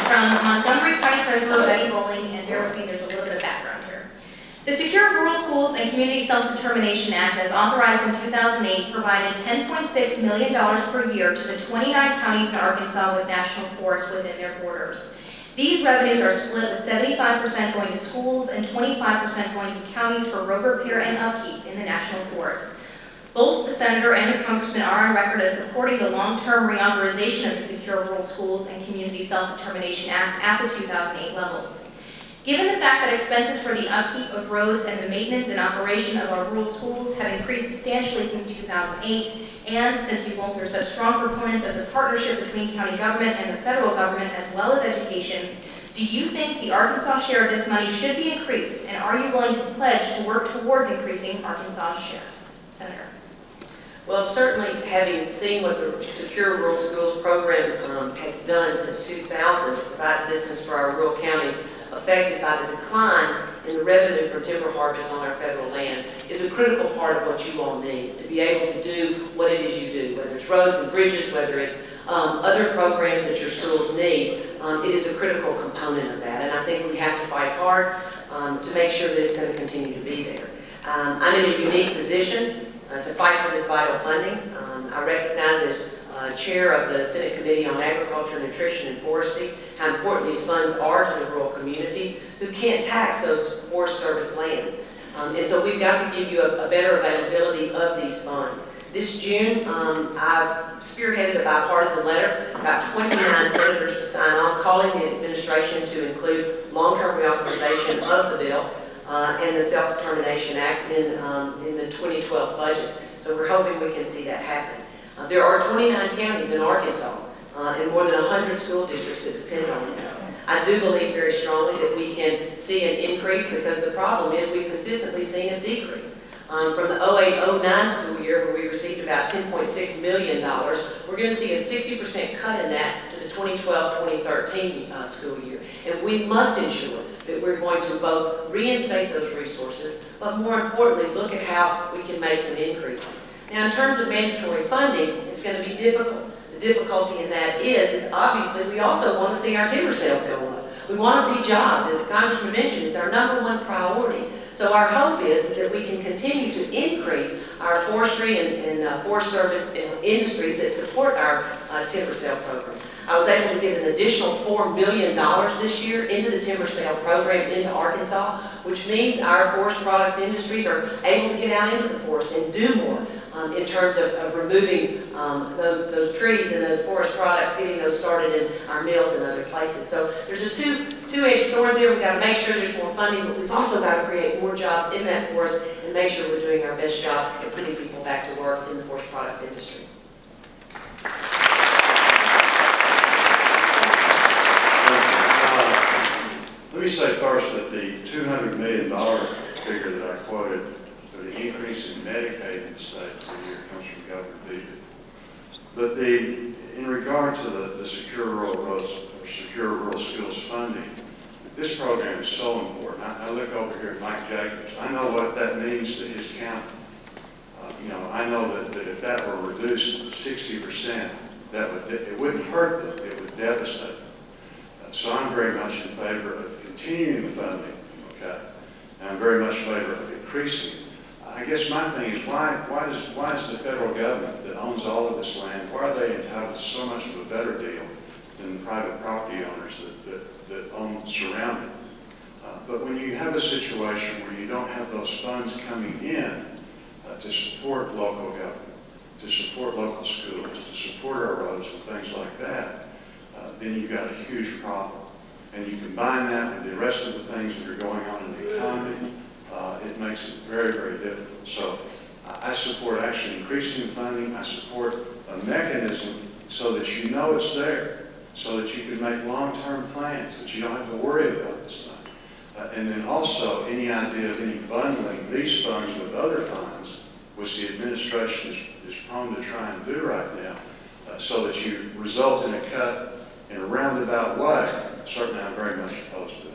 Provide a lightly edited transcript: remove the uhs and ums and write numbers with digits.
from Montgomery County Treasurer Betty Bowling, and bear with me, there's a little bit of background here. The Secure Rural Schools and Community Self-Determination Act, as authorized in 2008, provided $10.6 million per year to the 29 counties in Arkansas with national forests within their borders. These revenues are split with 75% going to schools and 25% going to counties for road repair and upkeep in the national forests. Both the Senator and the Congressman are on record as supporting the long-term reauthorization of the Secure Rural Schools and Community Self-Determination Act at the 2008 levels. Given the fact that expenses for the upkeep of roads and the maintenance and operation of our rural schools have increased substantially since 2008, and since you both are such strong proponents of the partnership between county government and the federal government as well as education, do you think the Arkansas share of this money should be increased, and are you willing to pledge to work towards increasing Arkansas' share? Senator. Well, certainly having seen what the Secure Rural Schools program has done since 2000 to provide assistance for our rural counties affected by the decline in the revenue from timber harvest on our federal lands is a critical part of what you all need to be able to do what it is you do, whether it's roads and bridges, whether it's other programs that your schools need. It is a critical component of that, and I think we have to fight hard to make sure that it's going to continue to be there. I'm in a unique position to fight for this vital funding. I recognize as chair of the Senate Committee on Agriculture, Nutrition, and Forestry how important these funds are to the rural communities who can't tax those Forest Service lands. And so we've got to give you a better availability of these funds. This June, I spearheaded a bipartisan letter, got 29 senators to sign on, calling the administration to include long-term reauthorization of the bill and the Self-Determination Act in the 2012 budget. So we're hoping we can see that happen. There are 29 counties in Arkansas and more than 100 school districts that depend on this. I do believe very strongly that we can see an increase because the problem is we've consistently seen a decrease. From the 08-09 school year, where we received about $10.6 million, we're going to see a 60% cut in that to the 2012-2013 school year. And we must ensure that we're going to both reinstate those resources, but more importantly, look at how we can make some increases. Now, in terms of mandatory funding, it's going to be difficult. The difficulty in that is obviously we also want to see our timber sales go up. We want to see jobs. As the Congressman mentioned, it's our #1 priority. So our hope is that we can continue to increase our forestry and Forest Service industries that support our timber sale program. I was able to get an additional $4 million this year into the timber sale program into Arkansas, which means our forest products industries are able to get out into the forest and do more in terms of removing those trees and those forest products, getting those started in our mills and other places. So there's a two-edged sword there. We've got to make sure there's more funding, but we've also got to create more jobs in that forest and make sure we're doing our best job at putting people back to work in the forest products industry. Let me say first that the $200 million figure that I quoted for the increase in Medicaid in the state per year comes from Governor Beebe. But in regard to the Secure Rural Roads or Secure Rural Schools funding, this program is so important. I look over here at Mike Jacobs. I know what that means to his county. I know that if that were reduced to 60%, it wouldn't hurt them, it would devastate them. So I'm very much in favor of continuing the funding, okay? And I'm very much in favor of increasing. I guess my thing is why is the federal government that owns all of this land, why are they entitled to so much of a better deal than the private property owners that own surrounding? But when you have a situation where you don't have those funds coming in to support local government, to support local schools, to support our roads and things like that, then you've got a huge problem. And you combine that with the rest of the things that are going on in the economy, it makes it very, very difficult. So I support actually increasing the funding. I support a mechanism so that you know it's there, so that you can make long-term plans, that you don't have to worry about this thing. And then also any idea of any bundling these funds with other funds, which the administration is prone to try and do right now, so that you result in a cut in a roundabout way. Certainly I'm very much opposed to